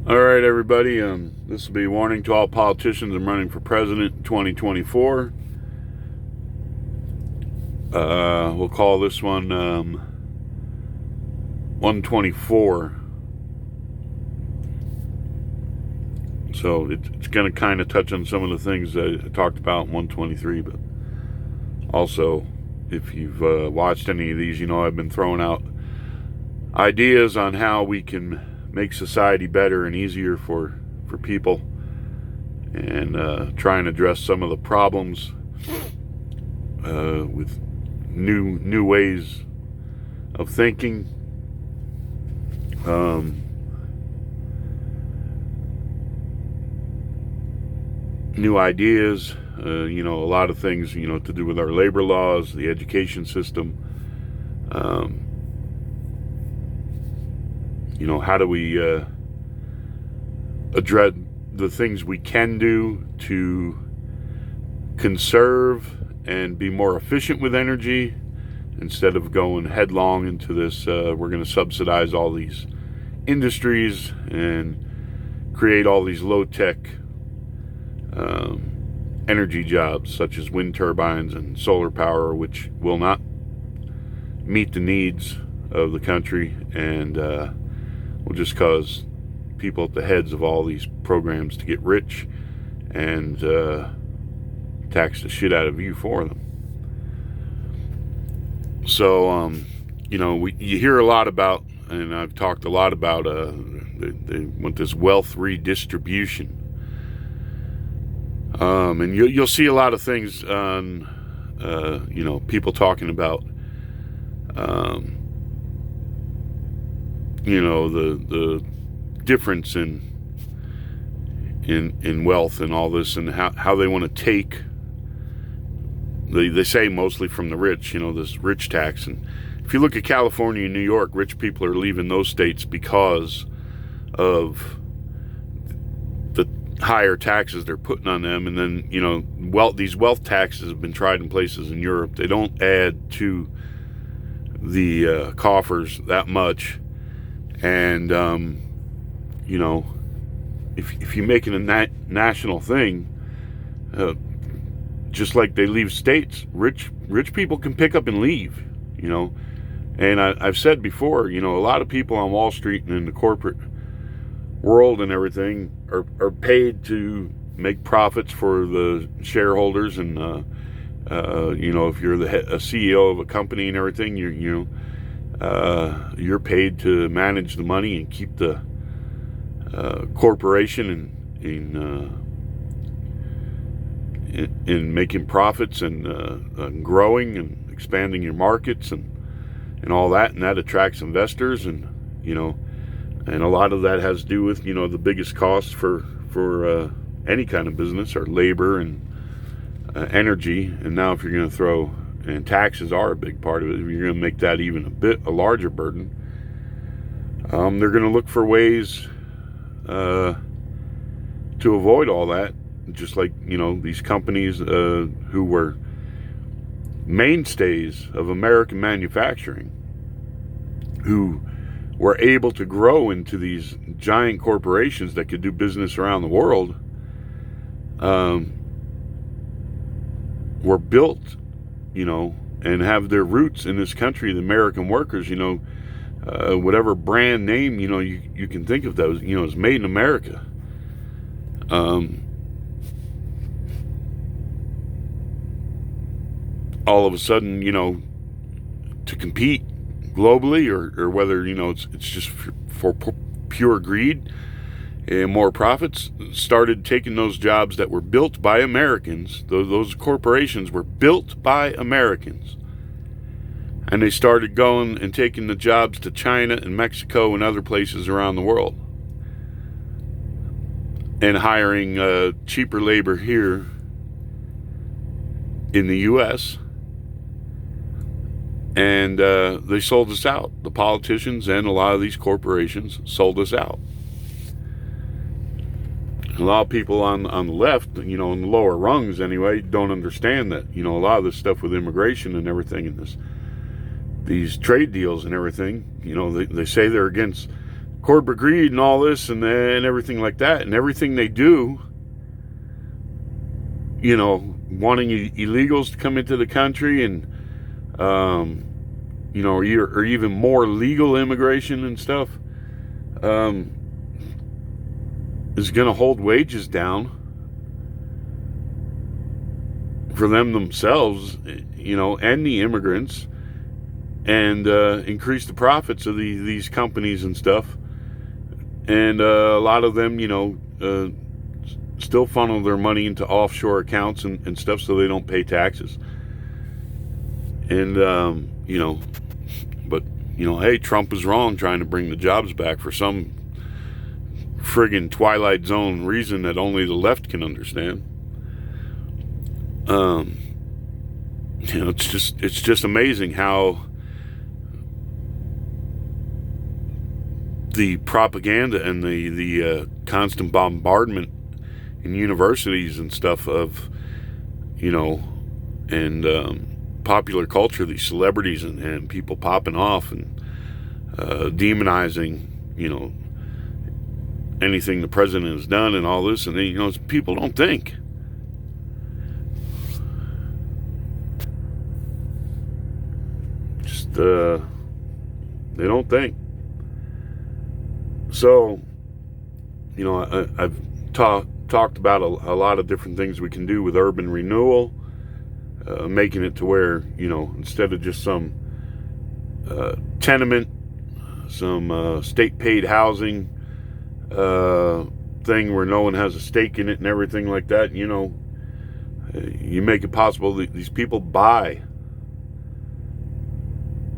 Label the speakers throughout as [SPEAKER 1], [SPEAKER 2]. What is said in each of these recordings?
[SPEAKER 1] All right, everybody. This will be a warning to all politicians. I'm running for president in 2024. We'll call this one 124. So it's going to kind of touch on some of the things that I talked about in 123. But also, if you've watched any of these, you know I've been throwing out ideas on how we can make society better and easier for people, and try and address some of the problems with new ways of thinking. New ideas, a lot of things, to do with our labor laws, the education system. How do we address the things we can do to conserve and be more efficient with energy instead of going headlong into this, we're going to subsidize all these industries and create all these low-tech energy jobs such as wind turbines and solar power, which will not meet the needs of the country and will just cause people at the heads of all these programs to get rich and tax the shit out of you for them. So, you hear a lot about, and I've talked a lot about, they want this wealth redistribution. And you'll see a lot of things on, people talking about, the difference in wealth and all this, and how they want to take, they say mostly from the rich, this rich tax. And if you look at California and New York, rich people are leaving those states because of the higher taxes they're putting on them. And then, these wealth taxes have been tried in places in Europe. They don't add to the coffers that much. And, if you're making a national thing, just like they leave states, rich people can pick up and leave, And I've said before, a lot of people on Wall Street and in the corporate world and everything are paid to make profits for the shareholders. And, if you're a CEO of a company and everything, you're paid to manage the money and keep the corporation in making profits and growing and expanding your markets and all that, and that attracts investors. And and a lot of that has to do with the biggest costs for any kind of business are labor and energy. And now if you're going to throw, and taxes are a big part of it, if you're going to make that even a larger burden, they're going to look for ways to avoid all that. Just like, these companies who were mainstays of American manufacturing, who were able to grow into these giant corporations that could do business around the world, were built, and have their roots in this country. The American workers, whatever brand name, you can think of those, is made in America. All of a sudden, to compete globally, or whether, it's just for pure greed and more profits, started taking those jobs that were built by Americans. Those corporations were built by Americans. And they started going and taking the jobs to China and Mexico and other places around the world, and hiring cheaper labor here in the U.S. And they sold us out. The politicians and a lot of these corporations sold us out. A lot of people on the left, in the lower rungs anyway, don't understand that, a lot of this stuff with immigration and everything, and these trade deals and everything, they say they're against corporate greed and all this and everything like that, and everything they do, you know, wanting illegals to come into the country, and you know, or even more legal immigration and stuff, is going to hold wages down for them themselves, you know, and the immigrants, and increase the profits of these companies and stuff. And a lot of them, you know, still funnel their money into offshore accounts and stuff, so they don't pay taxes. And, you know, but, you know, hey, Trump is wrong trying to bring the jobs back for some friggin' Twilight Zone reason that only the left can understand. You know, it's just amazing how the propaganda and the constant bombardment in universities and stuff of, you know, and popular culture, these celebrities and people popping off and demonizing, you know, anything the president has done and all this, and you know, people don't think. Just they don't think. So, you know, I've talked about a lot of different things we can do with urban renewal, making it to where, you know, instead of just some tenement, some state-paid housing thing where no one has a stake in it and everything like that, you know, you make it possible that these people buy,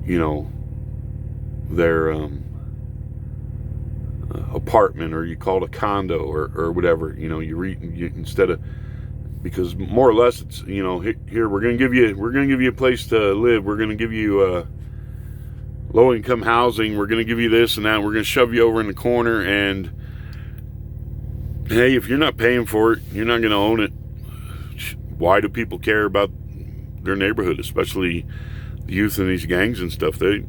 [SPEAKER 1] you know, their apartment, or you call it a condo, or whatever, you know, you instead of, because more or less it's, you know, here we're going to give you a place to live, we're going to give you low income housing, we're going to give you this and that, we're going to shove you over in the corner, and hey, if you're not paying for it, you're not going to own it. Why do people care about their neighborhood, especially the youth in these gangs and stuff? They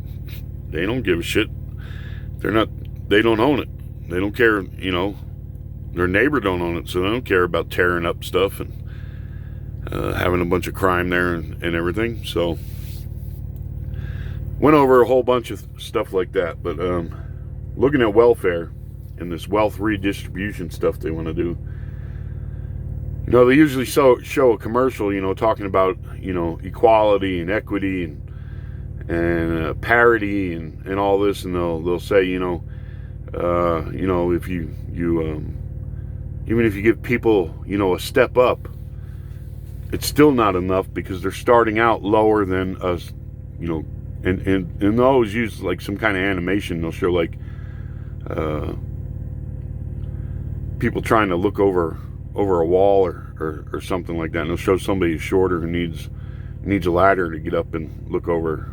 [SPEAKER 1] don't give a shit. They don't own it. They don't care, you know, their neighbor don't own it, so they don't care about tearing up stuff and having a bunch of crime there and everything. So went over a whole bunch of stuff like that, but looking at welfare and this wealth redistribution stuff they want to do, you know, they usually show a commercial, you know, talking about, you know, equality and equity and parity and all this, and they'll say, you know, if you even if you give people, you know, a step up, it's still not enough because they're starting out lower than us, you know, and they'll always use like some kind of animation. They'll show like people trying to look over a wall or something like that, and they'll show somebody who's shorter who needs a ladder to get up and look over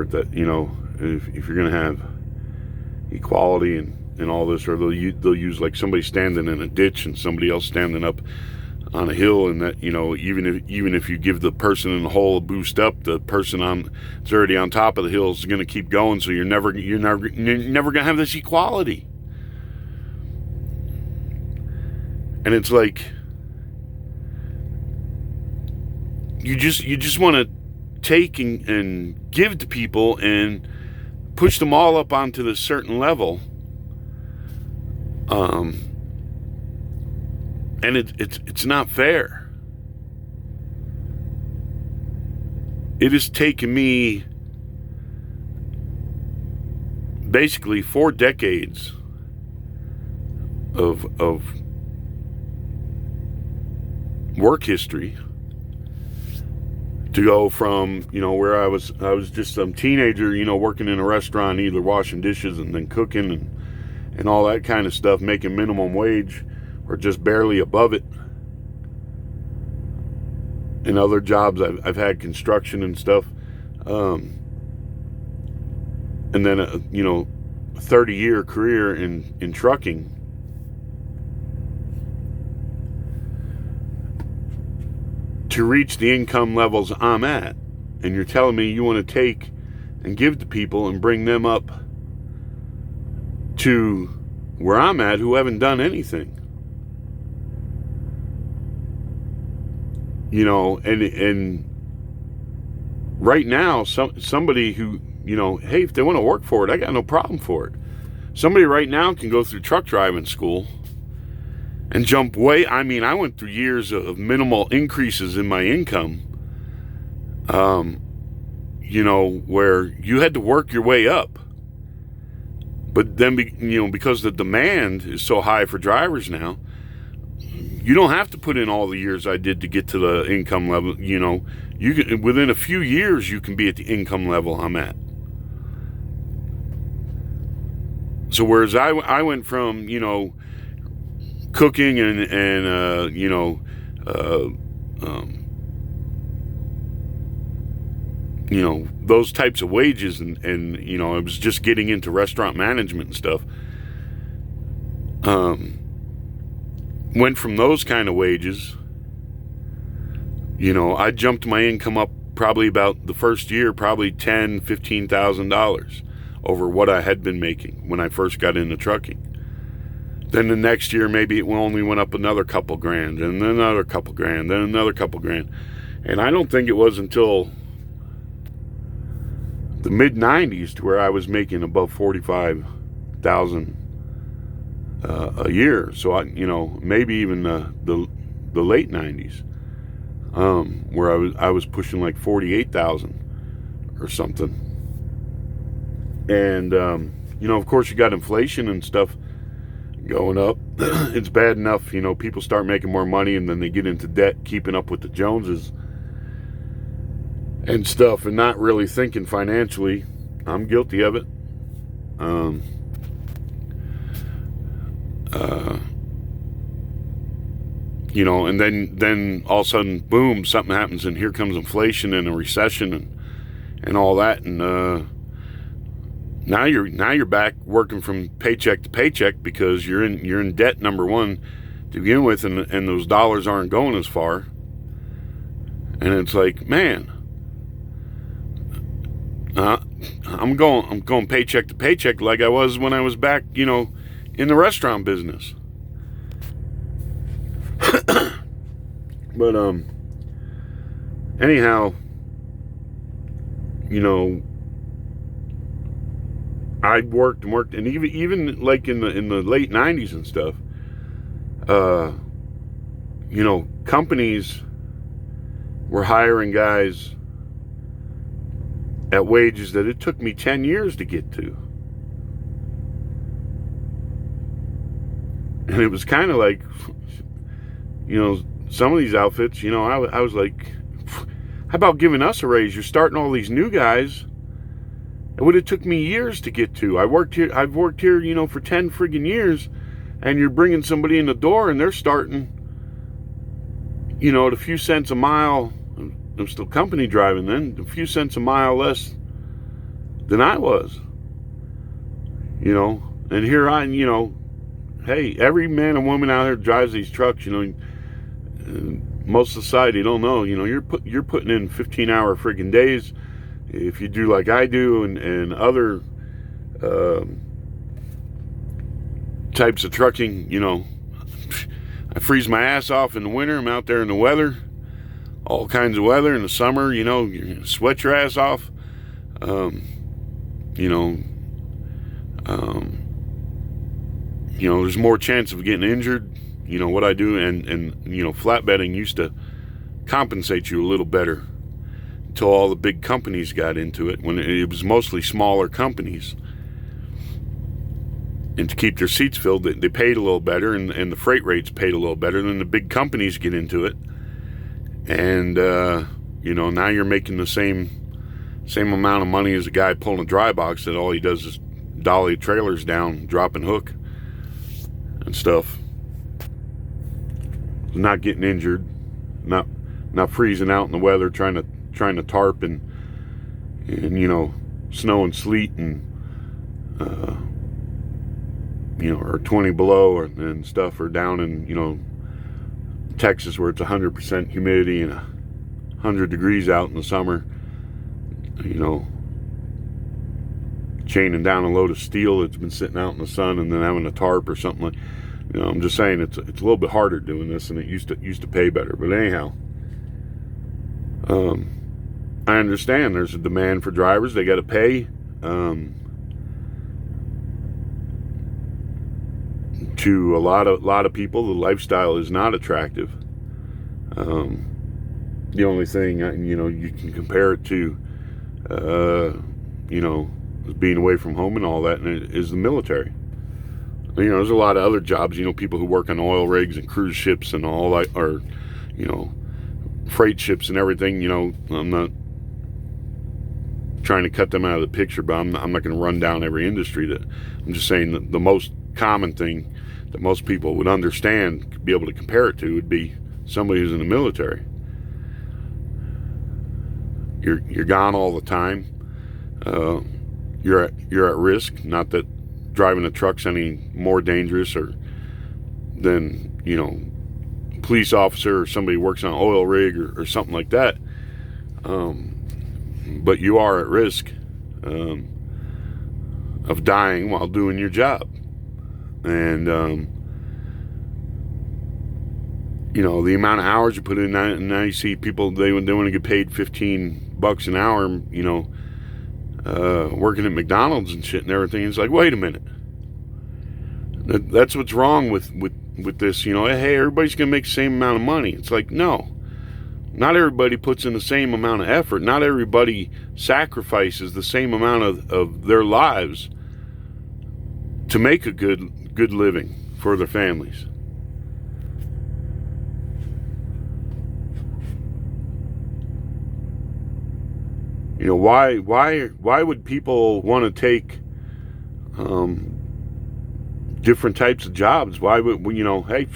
[SPEAKER 1] at that, you know, if you're gonna have equality and all this, or they'll use like somebody standing in a ditch and somebody else standing up on a hill, and that, you know, even if you give the person in the hole a boost up, the person that's already on top of the hill is going to keep going, so you're never going to have this equality. And it's like you just want to take and give to people and push them all up onto this certain level, and it's not fair. It has taken me basically 4 decades of work history to go from, you know, where I was just some teenager, you know, working in a restaurant, either washing dishes and then cooking and all that kind of stuff, making minimum wage or just barely above it. In other jobs, I've had construction and stuff, and then a 30-year career in trucking. To reach the income levels I'm at, and you're telling me you want to take and give to people and bring them up to where I'm at who haven't done anything. You know, and right now, somebody who, you know, hey, if they want to work for it, I got no problem for it. Somebody right now can go through truck driving school and jump way. I mean, I went through years of minimal increases in my income, you know, where you had to work your way up. But then, you know, because the demand is so high for drivers now, you don't have to put in all the years I did to get to the income level. You know, you can, within a few years, you can be at the income level I'm at. So whereas I went from, you know, cooking and you know, you know, those types of wages, and you know, I was just getting into restaurant management and stuff. Went from those kind of wages, you know, I jumped my income up probably about the first year, probably $10,000-$15,000 over what I had been making when I first got into trucking. Then the next year, maybe it only went up another couple grand, and then another couple grand, then another couple grand. And I don't think it was until the mid-90s to where I was making above $45,000 a year. So I, you know, maybe even the late 90s, where I was pushing like 48,000 or something. And you know, of course, you got inflation and stuff going up. It's bad enough, you know, people start making more money and then they get into debt keeping up with the Joneses and stuff, and not really thinking financially. I'm guilty of it. You know, and then all of a sudden, boom, something happens, and here comes inflation and a recession and all that, and now you're back working from paycheck to paycheck because you're in debt, number one, to begin with, and those dollars aren't going as far. And it's like, man, I'm going paycheck to paycheck like I was when I was back, you know, in the restaurant business. But anyhow, you know, I worked, and even like in the late 90s and stuff, you know, companies were hiring guys at wages that it took me 10 years to get to. And it was kind of like, you know, some of these outfits, you know, I was like, how about giving us a raise? You're starting all these new guys. It would have took me years to get to. I've worked here, you know, for 10 friggin' years, and you're bringing somebody in the door and they're starting, you know, at a few cents a mile. I'm still company driving then, a few cents a mile less than I was, you know. And here I, you know, hey, every man and woman out here drives these trucks, you know. Most society don't know, you know, you're putting in 15-hour friggin' days if you do like I do, and other types of trucking. You know, I freeze my ass off in the winter. I'm out there in the weather, all kinds of weather. In the summer, you know, you sweat your ass off. You know, there's more chance of getting injured. You know what I do, and you know, flatbedding used to compensate you a little better until all the big companies got into it, when it was mostly smaller companies. And to keep their seats filled, they paid a little better, and the freight rates paid a little better. Then the big companies get into it, and you know, now you're making the same amount of money as a guy pulling a dry box that all he does is dolly trailers down, dropping hook and stuff. Not getting injured, not freezing out in the weather, trying to tarp and you know, snow and sleet, and you know, or 20 below and stuff, or down in, you know, Texas where it's 100% humidity and 100 degrees out in the summer. You know, chaining down a load of steel that's been sitting out in the sun and then having a tarp or something like. I'm just saying it's a little bit harder doing this, and it used to pay better. But anyhow, I understand there's a demand for drivers. They got to pay. To a lot of people, the lifestyle is not attractive. The only thing you can compare it to, being away from home and all that, and is the military. There's a lot of other jobs. People who work on oil rigs and cruise ships and all that, or freight ships and everything. I'm not trying to cut them out of the picture, but I'm not going to run down every industry. I'm just saying that the most common thing that most people would understand, be able to compare it to, would be somebody who's in the military. You're gone all the time. You're at risk. Not that driving a truck's any more dangerous than a police officer or somebody who works on an oil rig or something like that. But you are at risk of dying while doing your job. And the amount of hours you put in, and now you see people, they want to get paid $15 an hour, working at McDonald's and shit and everything. It's like, wait a minute, that's what's wrong with this. Hey, everybody's gonna make the same amount of money. It's like, no, not everybody puts in the same amount of effort. Not everybody sacrifices the same amount of their lives to make a good living for their families. Why would people want to take different types of jobs? Why would hey,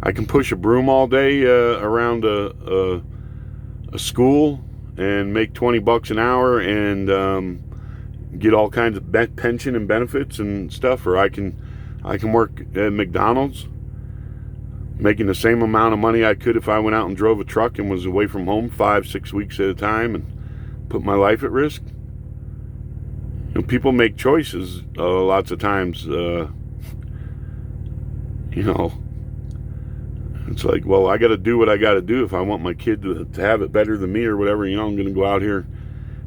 [SPEAKER 1] I can push a broom all day around a school and make $20 an hour and get all kinds of pension and benefits and stuff, or I can work at McDonald's making the same amount of money I could if I went out and drove a truck and was away from home 5-6 weeks at a time and put my life at risk. People make choices lots of times. It's like, well, I got to do what I got to do if I want my kid to have it better than me or whatever. I'm going to go out here,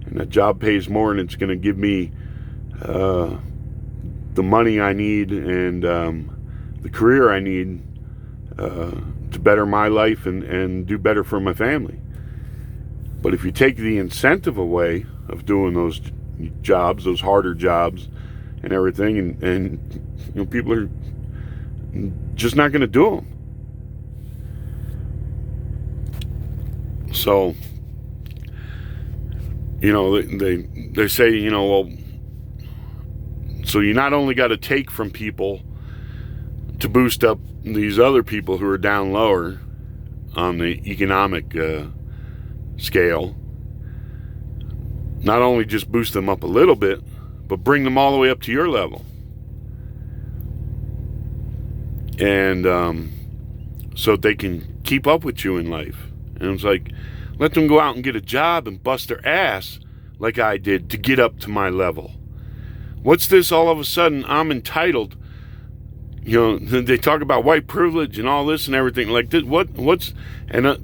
[SPEAKER 1] and that job pays more, and it's going to give me the money I need and the career I need to better my life and do better for my family. But if you take the incentive away of doing those jobs, those harder jobs and everything, and people are just not going to do them. So, they say, well, so you not only got to take from people to boost up these other people who are down lower on the economic scale, not only just boost them up a little bit, but bring them all the way up to your level. And so they can keep up with you in life. And it's like, let them go out and get a job and bust their ass like I did to get up to my level. What's this all of a sudden I'm entitled? They talk about white privilege and all this and everything like this. What's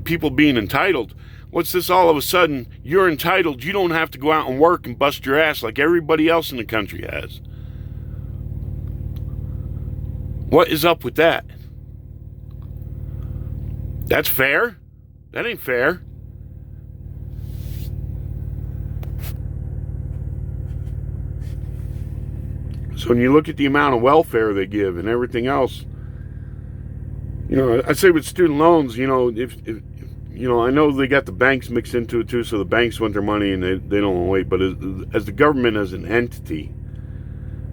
[SPEAKER 1] people being entitled? What's this all of a sudden? You're entitled. You don't have to go out and work and bust your ass like everybody else in the country has. What is up with that? That's fair? That ain't fair. So when you look at the amount of welfare they give and everything else, I say with student loans, if I know they got the banks mixed into it too, so the banks want their money and they don't want to wait. But as the government as an entity,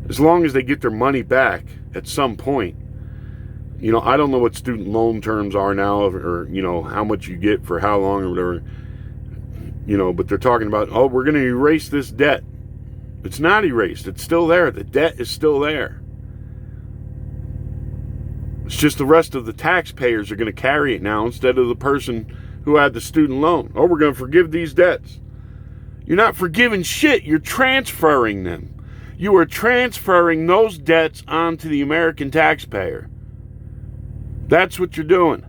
[SPEAKER 1] as long as they get their money back at some point, I don't know what student loan terms are now, or how much you get for how long or whatever, but they're talking about, we're going to erase this debt. It's not erased. It's still there. The debt is still there. It's just the rest of the taxpayers are going to carry it now instead of the person who had the student loan. We're going to forgive these debts. You're not forgiving shit. You're transferring them. You are transferring those debts onto the American taxpayer. That's what you're doing.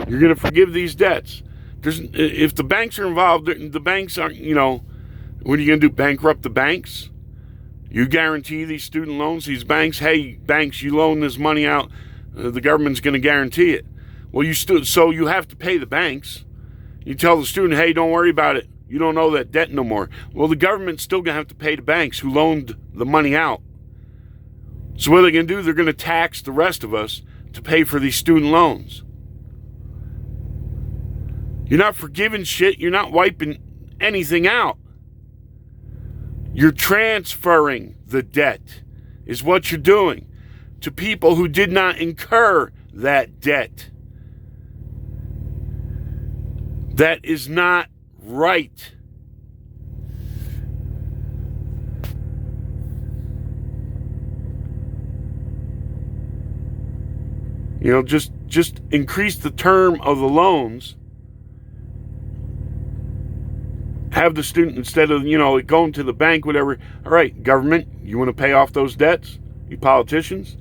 [SPEAKER 1] You're going to forgive these debts. If the banks are involved, the banks aren't, what are you going to do? Bankrupt the banks? You guarantee these student loans, these banks, hey, banks, you loan this money out, the government's going to guarantee it. Well, so you have to pay the banks. You tell the student, hey, don't worry about it. You don't owe that debt no more. Well, the government's still going to have to pay the banks who loaned the money out. So what are they going to do? They're going to tax the rest of us to pay for these student loans. You're not forgiving shit. You're not wiping anything out. You're transferring the debt is what you're doing to people who did not incur that debt. That is not right. Just increase the term of the loans. Have the student, instead of, going to the bank, whatever. All right, government, you want to pay off those debts? You politicians?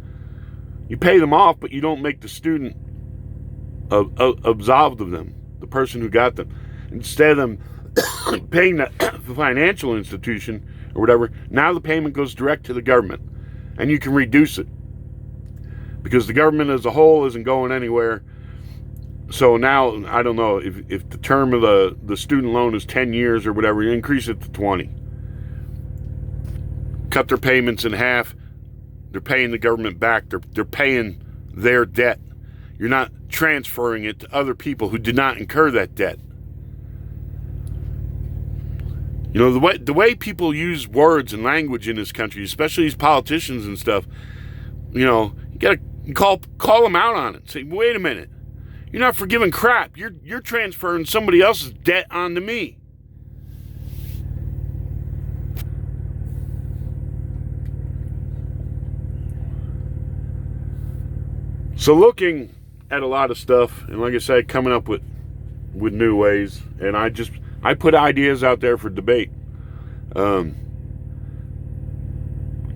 [SPEAKER 1] You pay them off, but you don't make the student absolved of them, the person who got them. Instead of them paying the financial institution or whatever, now the payment goes direct to the government. And you can reduce it. Because the government as a whole isn't going anywhere. So now, I don't know, if the term of the student loan is 10 years or whatever, you increase it to 20. Cut their payments in half. They're paying the government back. They're paying their debt. You're not transferring it to other people who did not incur that debt. The way people use words and language in this country, especially these politicians and stuff, you got to call them out on it. Say, wait a minute. You're not forgiving crap. You're transferring somebody else's debt onto me. So looking at a lot of stuff, and like I said, coming up with new ways, and I put ideas out there for debate.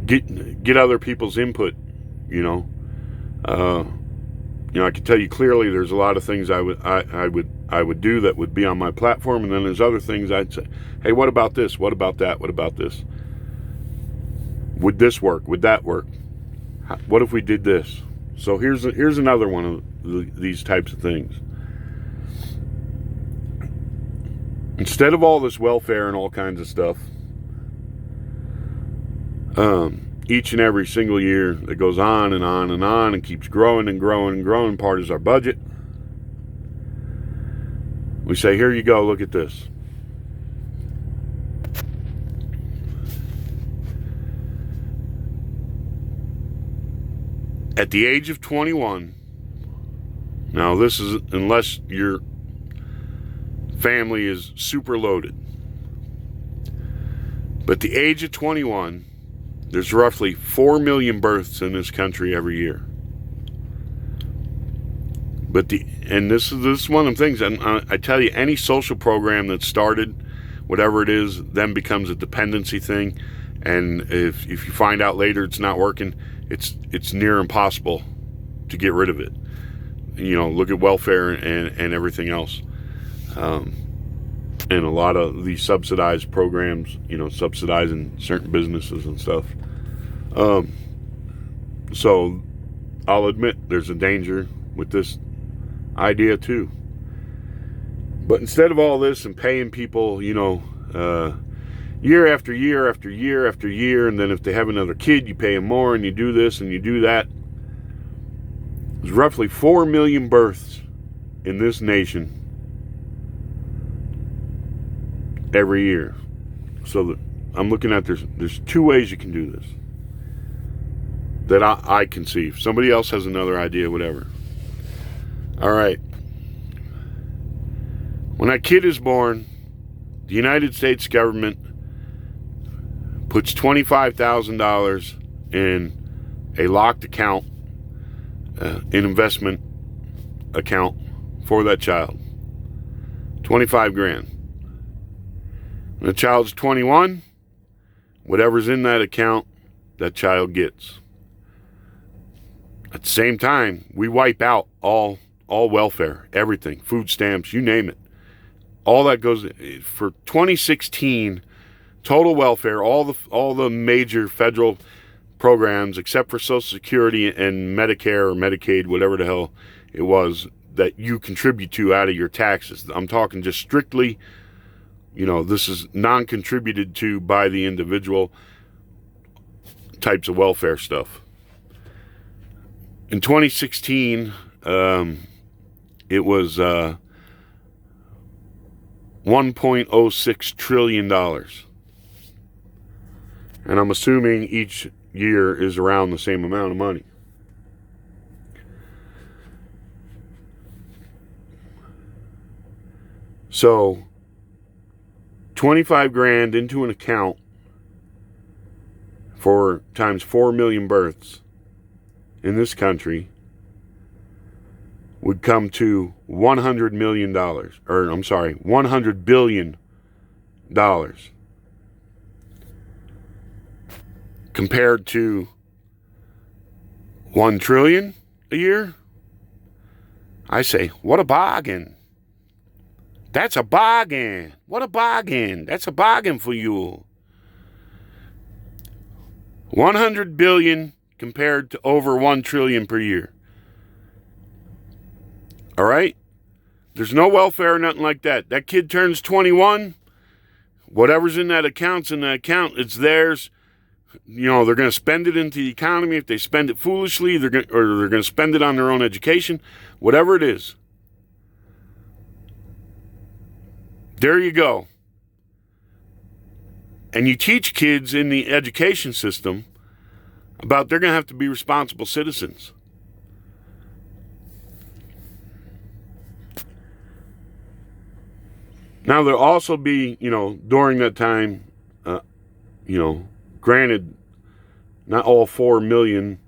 [SPEAKER 1] Get other people's input, I can tell you clearly there's a lot of things I would do that would be on my platform, and then there's other things I'd say, hey, what about this? What about that? What about this? Would this work? Would that work? What if we did this? So here's another one of these types of things. Instead of all this welfare and all kinds of stuff, each and every single year that goes on and on and on and keeps growing and growing and growing, part is our budget. We say, here you go, look at this. At the age of 21, now this is unless your family is super loaded, but the age of 21, there's roughly 4 million births in this country every year. And this is one of the things, and I tell you, any social program that's started, whatever it is, then becomes a dependency thing. And if you find out later it's not working, it's near impossible to get rid of it. Look at welfare and everything else. And a lot of these subsidized programs, subsidizing certain businesses and stuff. So I'll admit there's a danger with this idea too. But instead of all this and paying people, year after year after year after year, and then if they have another kid, you pay them more, and you do this and you do that. There's roughly 4 million births in this nation every year. So I'm looking at there's two ways you can do this that I conceive. Somebody else has another idea, whatever. All right. When that kid is born, the United States government puts $25,000 in a locked account, an investment account for that child. 25 grand. When a child's 21, whatever's in that account, that child gets. At the same time, we wipe out all welfare, everything, food stamps, you name it. All that goes for 2016 total welfare. All the major federal programs, except for Social Security and Medicare or Medicaid, whatever the hell it was that you contribute to out of your taxes. I'm talking just strictly, this is non-contributed to by the individual types of welfare stuff. In 2016, it was $1.06 trillion. And I'm assuming each year is around the same amount of money. So, 25 grand into an account for times 4 million births in this country would come to $100 million, $100 billion. Compared to 1 trillion a year, I say, what a bargain. That's a bargain. What a bargain. That's a bargain for you. 100 billion compared to over 1 trillion per year. All right? There's no welfare or nothing like that. That kid turns 21. Whatever's in that account's in that account. It's theirs. They're going to spend it into the economy. If they spend it foolishly, they're going to spend it on their own education. Whatever it is. There you go. And you teach kids in the education system about they're going to have to be responsible citizens. Now, there'll also be, during that time, granted, not all 4 million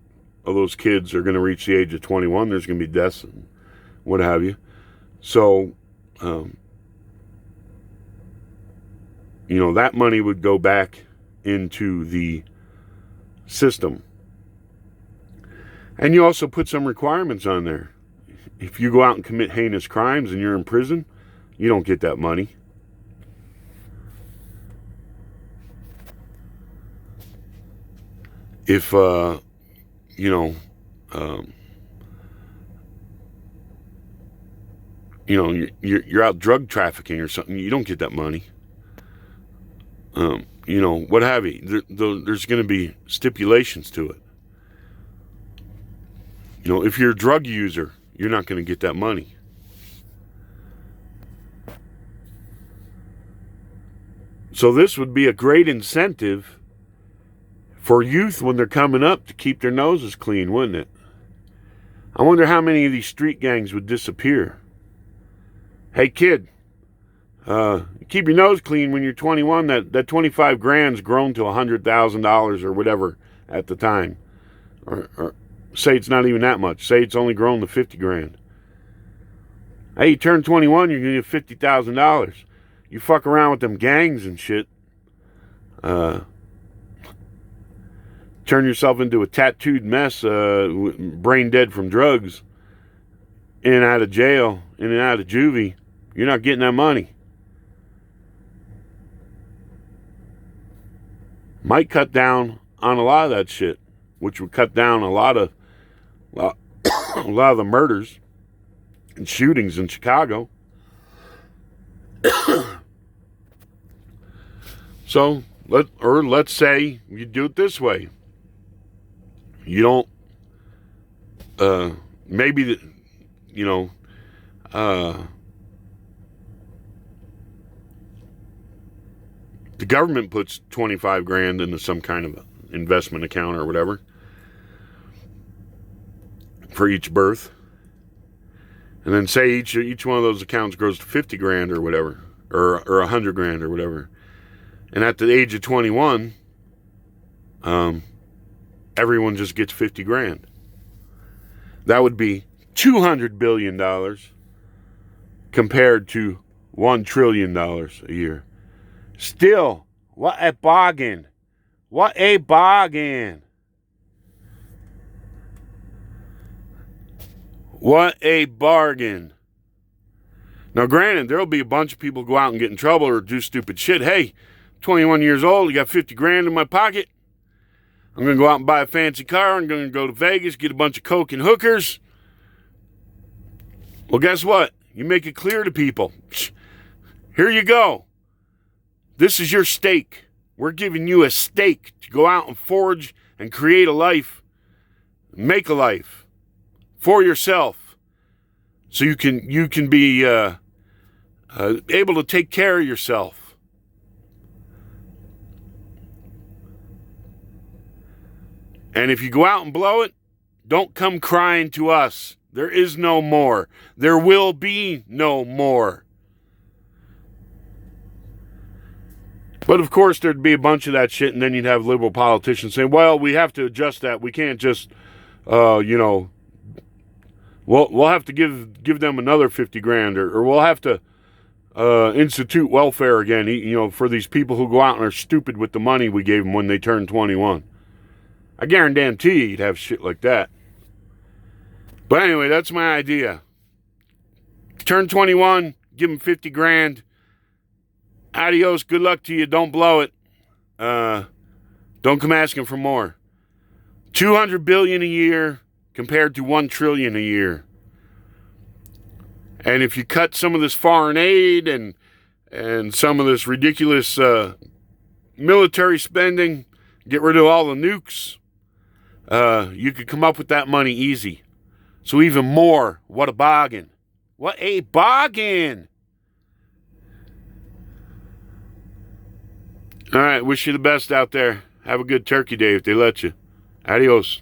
[SPEAKER 1] of those kids are going to reach the age of 21. There's going to be deaths and what have you. So, that money would go back into the system. And you also put some requirements on there. If you go out and commit heinous crimes and you're in prison, you don't get that money. If, you're out drug trafficking or something, you don't get that money. What have you. There's going to be stipulations to it. If you're a drug user, you're not going to get that money. So this would be a great incentive for youth when they're coming up to keep their noses clean, wouldn't it? I wonder how many of these street gangs would disappear. Hey, kid, keep your nose clean when you're 21. That 25 grand's grown to $100,000 or whatever at the time. Or say it's not even that much. Say it's only grown to 50 grand. Hey, you turn 21, you're going to get $50,000. You fuck around with them gangs and shit. Turn yourself into a tattooed mess, brain dead from drugs, in and out of jail, in and out of juvie. You're not getting that money. Might cut down on a lot of that shit, which would cut down a lot of the murders and shootings in Chicago. So, let's say you do it this way. You don't, maybe, the government puts 25 grand into some kind of investment account or whatever for each birth. And then say each one of those accounts grows to 50 grand or whatever, or 100 grand or whatever. And at the age of 21, everyone just gets 50 grand. That would be $200 billion compared to $1 trillion a year. Still, what a bargain. What a bargain. What a bargain. Now, granted, there'll be a bunch of people go out and get in trouble or do stupid shit. Hey, 21 years old, you got 50 grand in my pocket. I'm going to go out and buy a fancy car. I'm going to go to Vegas, get a bunch of coke and hookers. Well, guess what? You make it clear to people. Here you go. This is your stake. We're giving you a stake to go out and forge and create a life, make a life for yourself, so you can be able to take care of yourself. And if you go out and blow it, don't come crying to us. There is no more. There will be no more. But of course, there'd be a bunch of that shit, and then you'd have liberal politicians saying, well, we have to adjust that. We can't just, we'll have to give them another 50 grand, or we'll have to institute welfare again, for these people who go out and are stupid with the money we gave them when they turned 21. I guarantee you'd have shit like that. But anyway, that's my idea. Turn 21, give them 50 grand. Adios, good luck to you. Don't blow it. Don't come asking for more. 200 billion a year compared to 1 trillion a year. And if you cut some of this foreign aid and some of this ridiculous military spending, get rid of all the nukes, you could come up with that money easy. So even more, what a bargain. What a bargain. All right, wish you the best out there. Have a good turkey day if they let you. Adios.